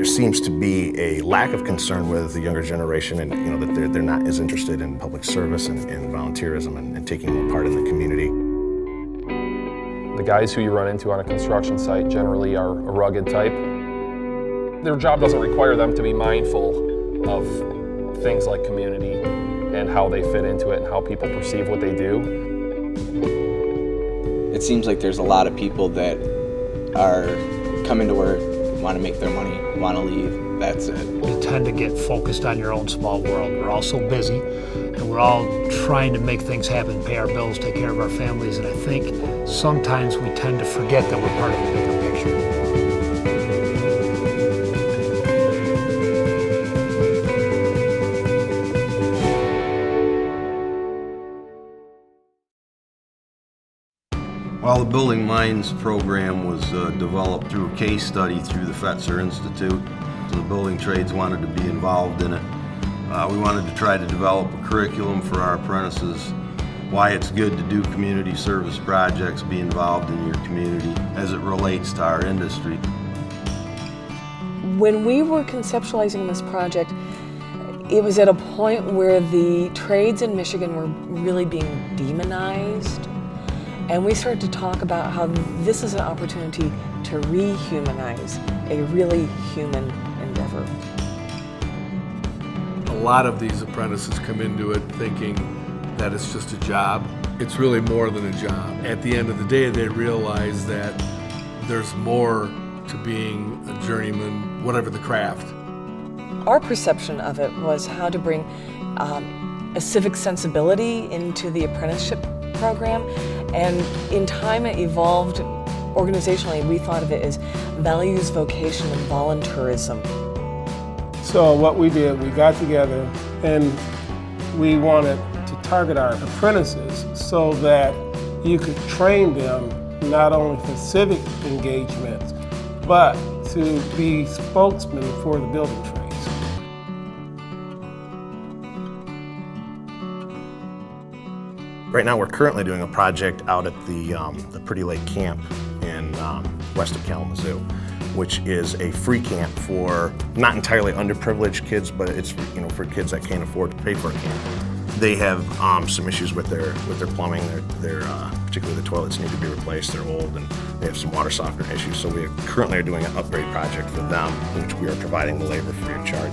There seems to be a lack of concern with the younger generation, and that they're not as interested in public service and volunteerism and taking more part in the community. The guys who you run into on a construction site generally are a rugged type. Their job doesn't require them to be mindful of things like community and how they fit into it and how people perceive what they do. It seems like there's a lot of people that are coming to work, want to make their money, want to leave, that's it. You tend to get focused on your own small world. We're all so busy, and we're all trying to make things happen, pay our bills, take care of our families, and I think sometimes we tend to forget that we're part of a bigger picture. Well, the Building Minds program was developed through a case study through the Fetzer Institute. So the building trades wanted to be involved in it. We wanted to try to develop a curriculum for our apprentices, why it's good to do community service projects, be involved in your community as it relates to our industry. When we were conceptualizing this project, it was at a point where the trades in Michigan were really being demonized. And we started to talk about how this is an opportunity to rehumanize a really human endeavor. A lot of these apprentices come into it thinking that it's just a job. It's really more than a job. At the end of the day, they realize that there's more to being a journeyman, whatever the craft. Our perception of it was how to bring a civic sensibility into the apprenticeship program, and in time it evolved organizationally. We thought of it as values, vocation, and volunteerism. So what we did, we got together and we wanted to target our apprentices so that you could train them not only for civic engagements, but to be spokesmen for the building trades. Right now we're currently doing a project out at the Pretty Lake Camp in west of Kalamazoo, which is a free camp for not entirely underprivileged kids, but it's for kids that can't afford to pay for a camp. They have some issues with their plumbing. Particularly the toilets need to be replaced. They're old and they have some water softener issues. So we currently are doing an upgrade project for them, in which we are providing the labor free of charge.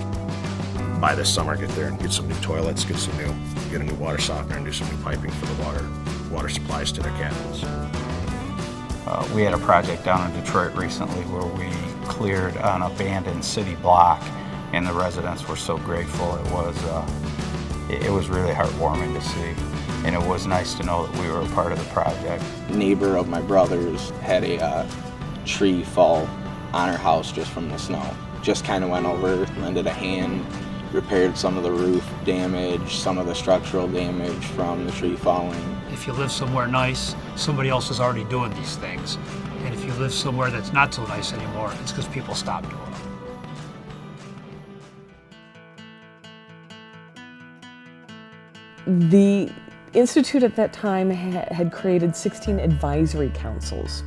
By this summer, get there and get some new toilets, get a new water softener, and do some new piping for the water supplies to their cabins. We had a project down in Detroit recently where we cleared an abandoned city block, and the residents were so grateful. It was really heartwarming to see, and it was nice to know that we were a part of the project. A neighbor of my brother's had a tree fall on her house just from the snow. Just kind of went over, lended a hand, repaired some of the roof damage, some of the structural damage from the tree falling. If you live somewhere nice, somebody else is already doing these things. And if you live somewhere that's not so nice anymore, it's because people stopped doing them. The Institute at that time had created 16 advisory councils.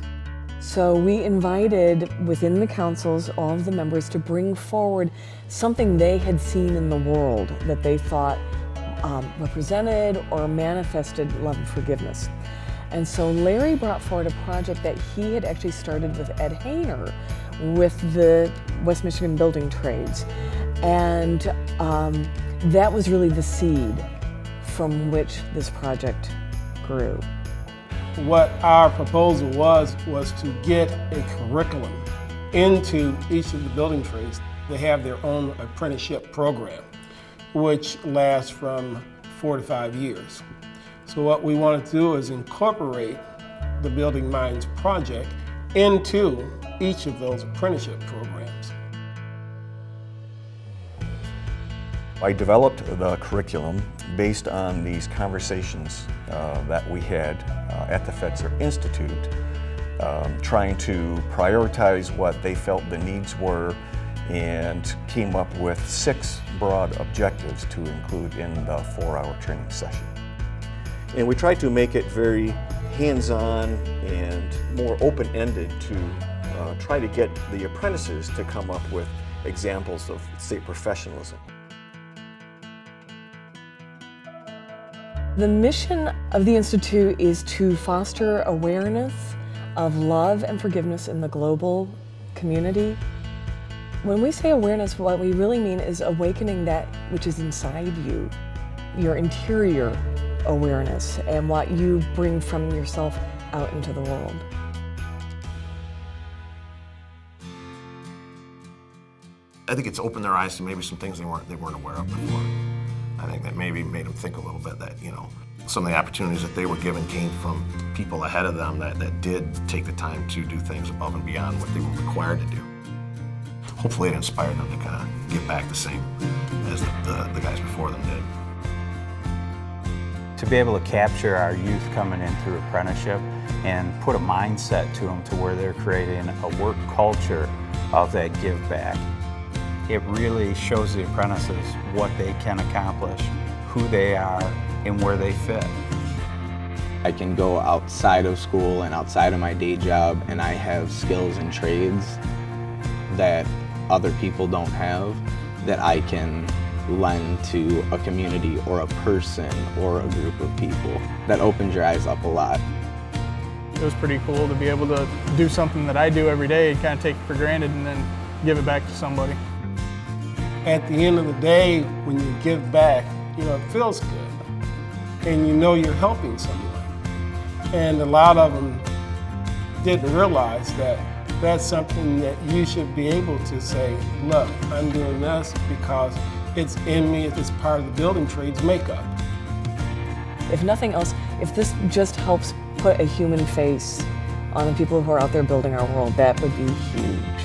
So we invited within the councils all of the members to bring forward something they had seen in the world that they thought represented or manifested love and forgiveness. And so Larry brought forward a project that he had actually started with Ed Hayner with the West Michigan building trades. And that was really the seed from which this project grew. What our proposal was to get a curriculum into each of the building trades. They have their own apprenticeship program, which lasts from 4 to 5 years. So what we wanted to do is incorporate the Building Minds project into each of those apprenticeship programs. I developed the curriculum based on these conversations that we had at the Fetzer Institute, trying to prioritize what they felt the needs were and came up with 6 broad objectives to include in the 4-hour training session. And we tried to make it very hands-on and more open-ended to try to get the apprentices to come up with examples of, say, professionalism. The mission of the Institute is to foster awareness of love and forgiveness in the global community. When we say awareness, what we really mean is awakening that which is inside you, your interior awareness, and what you bring from yourself out into the world. I think it's opened their eyes to maybe some things they weren't aware of before. I think that maybe made them think a little bit that, you know, some of the opportunities that they were given came from people ahead of them that did take the time to do things above and beyond what they were required to do. Hopefully it inspired them to kind of get back the same as the guys before them did. To be able to capture our youth coming in through apprenticeship and put a mindset to them to where they're creating a work culture of that give back. It really shows the apprentices what they can accomplish, who they are, and where they fit. I can go outside of school and outside of my day job, and I have skills and trades that other people don't have that I can lend to a community or a person or a group of people. That opens your eyes up a lot. It was pretty cool to be able to do something that I do every day and kind of take it for granted and then give it back to somebody. At the end of the day, when you give back, you know, it feels good. And you know you're helping someone. And a lot of them didn't realize that that's something that you should be able to say, look, I'm doing this because it's in me, it's part of the building trades makeup. If nothing else, if this just helps put a human face on the people who are out there building our world, that would be huge.